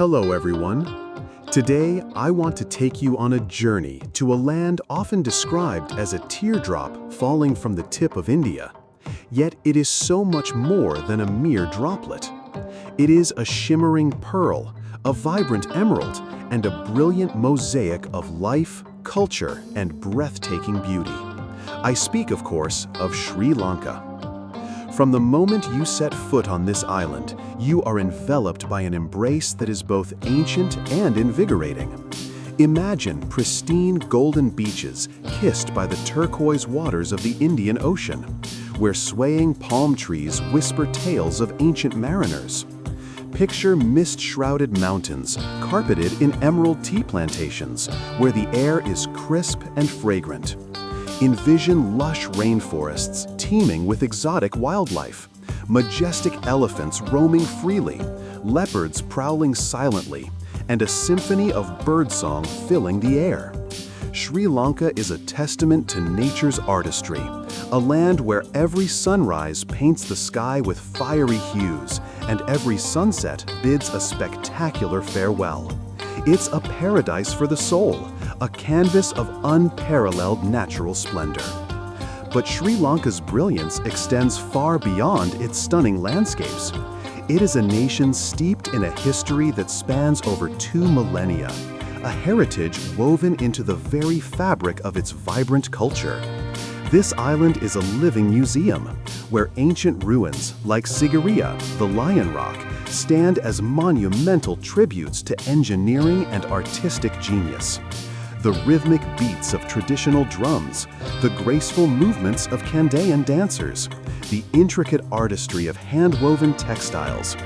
Hello everyone. Today I want to take you on a journey to a land often described as a teardrop falling from the tip of India. Yet it is so much more than a mere droplet. It is a shimmering pearl, a vibrant emerald, and a brilliant mosaic of life, culture, and breathtaking beauty. I speak, of course, of Sri Lanka. From the moment you set foot on this island, you are enveloped by an embrace that is both ancient and invigorating. Imagine pristine golden beaches kissed by the turquoise waters of the Indian Ocean, where swaying palm trees whisper tales of ancient mariners. Picture mist-shrouded mountains carpeted in emerald tea plantations, where the air is crisp and fragrant. Envision lush rainforests teeming with exotic wildlife, majestic elephants roaming freely, leopards prowling silently, and a symphony of birdsong filling the air. Sri Lanka is a testament to nature's artistry, a land where every sunrise paints the sky with fiery hues and every sunset bids a spectacular farewell. It's a paradise for the soul, a canvas of unparalleled natural splendor. But Sri Lanka's brilliance extends far beyond its stunning landscapes. It is a nation steeped in a history that spans over 2 millennia, a heritage woven into the very fabric of its vibrant culture. This island is a living museum, where ancient ruins like Sigiriya, the Lion Rock, stand as monumental tributes to engineering and artistic genius. The rhythmic beats of traditional drums, the graceful movements of Kandayan dancers, the intricate artistry of hand-woven textiles.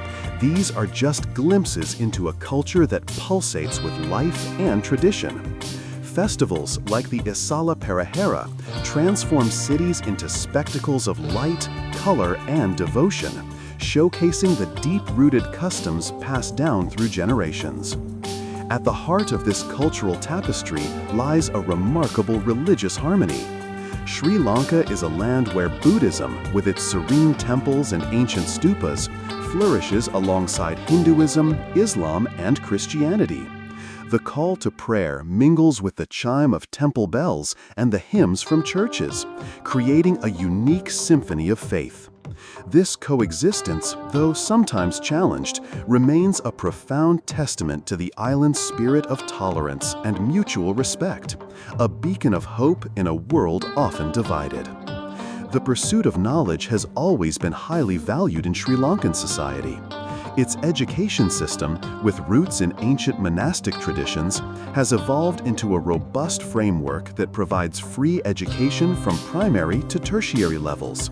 These are just glimpses into a culture that pulsates with life and tradition. Festivals like the Isala Perahera transform cities into spectacles of light, color, and devotion, showcasing the deep-rooted customs passed down through generations. At the heart of this cultural tapestry lies a remarkable religious harmony. Sri Lanka is a land where Buddhism, with its serene temples and ancient stupas, flourishes alongside Hinduism, Islam, and Christianity. The call to prayer mingles with the chime of temple bells and the hymns from churches, creating a unique symphony of faith. This coexistence, though sometimes challenged, remains a profound testament to the island's spirit of tolerance and mutual respect, a beacon of hope in a world often divided. The pursuit of knowledge has always been highly valued in Sri Lankan society. Its education system, with roots in ancient monastic traditions, has evolved into a robust framework that provides free education from primary to tertiary levels.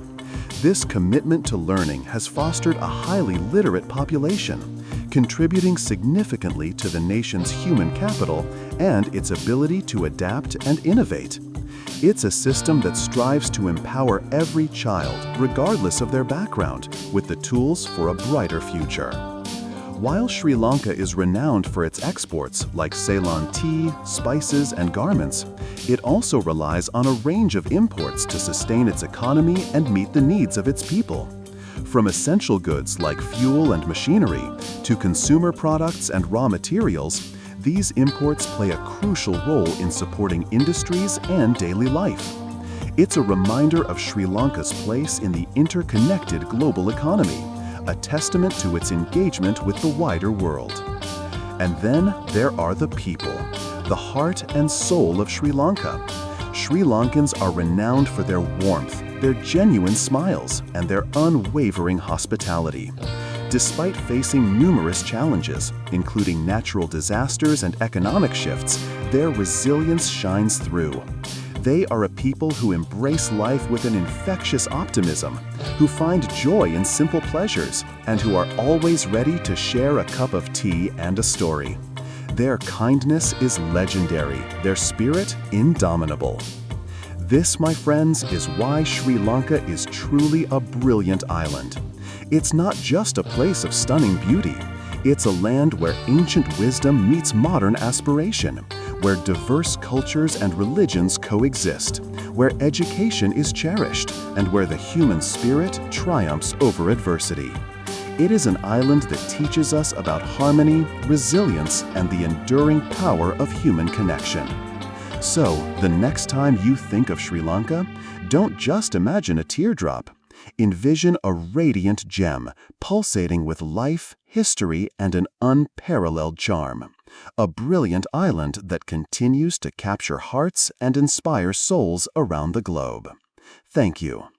This commitment to learning has fostered a highly literate population, contributing significantly to the nation's human capital and its ability to adapt and innovate. It's a system that strives to empower every child, regardless of their background, with the tools for a brighter future. While Sri Lanka is renowned for its exports like Ceylon tea, spices, and garments, it also relies on a range of imports to sustain its economy and meet the needs of its people. From essential goods like fuel and machinery to consumer products and raw materials, these imports play a crucial role in supporting industries and daily life. It's a reminder of Sri Lanka's place in the interconnected global economy, a testament to its engagement with the wider world. And then there are the people, the heart and soul of Sri Lanka. Sri Lankans are renowned for their warmth, their genuine smiles, and their unwavering hospitality. Despite facing numerous challenges, including natural disasters and economic shifts, their resilience shines through. They are a people who embrace life with an infectious optimism, who find joy in simple pleasures, and who are always ready to share a cup of tea and a story. Their kindness is legendary, their spirit indomitable. This, my friends, is why Sri Lanka is truly a brilliant island. It's not just a place of stunning beauty. It's a land where ancient wisdom meets modern aspiration, where diverse cultures and religions coexist, where education is cherished, and where the human spirit triumphs over adversity. It is an island that teaches us about harmony, resilience, and the enduring power of human connection. So, the next time you think of Sri Lanka, don't just imagine a teardrop. Envision a radiant gem, pulsating with life, history, and an unparalleled charm. A brilliant island that continues to capture hearts and inspire souls around the globe. Thank you.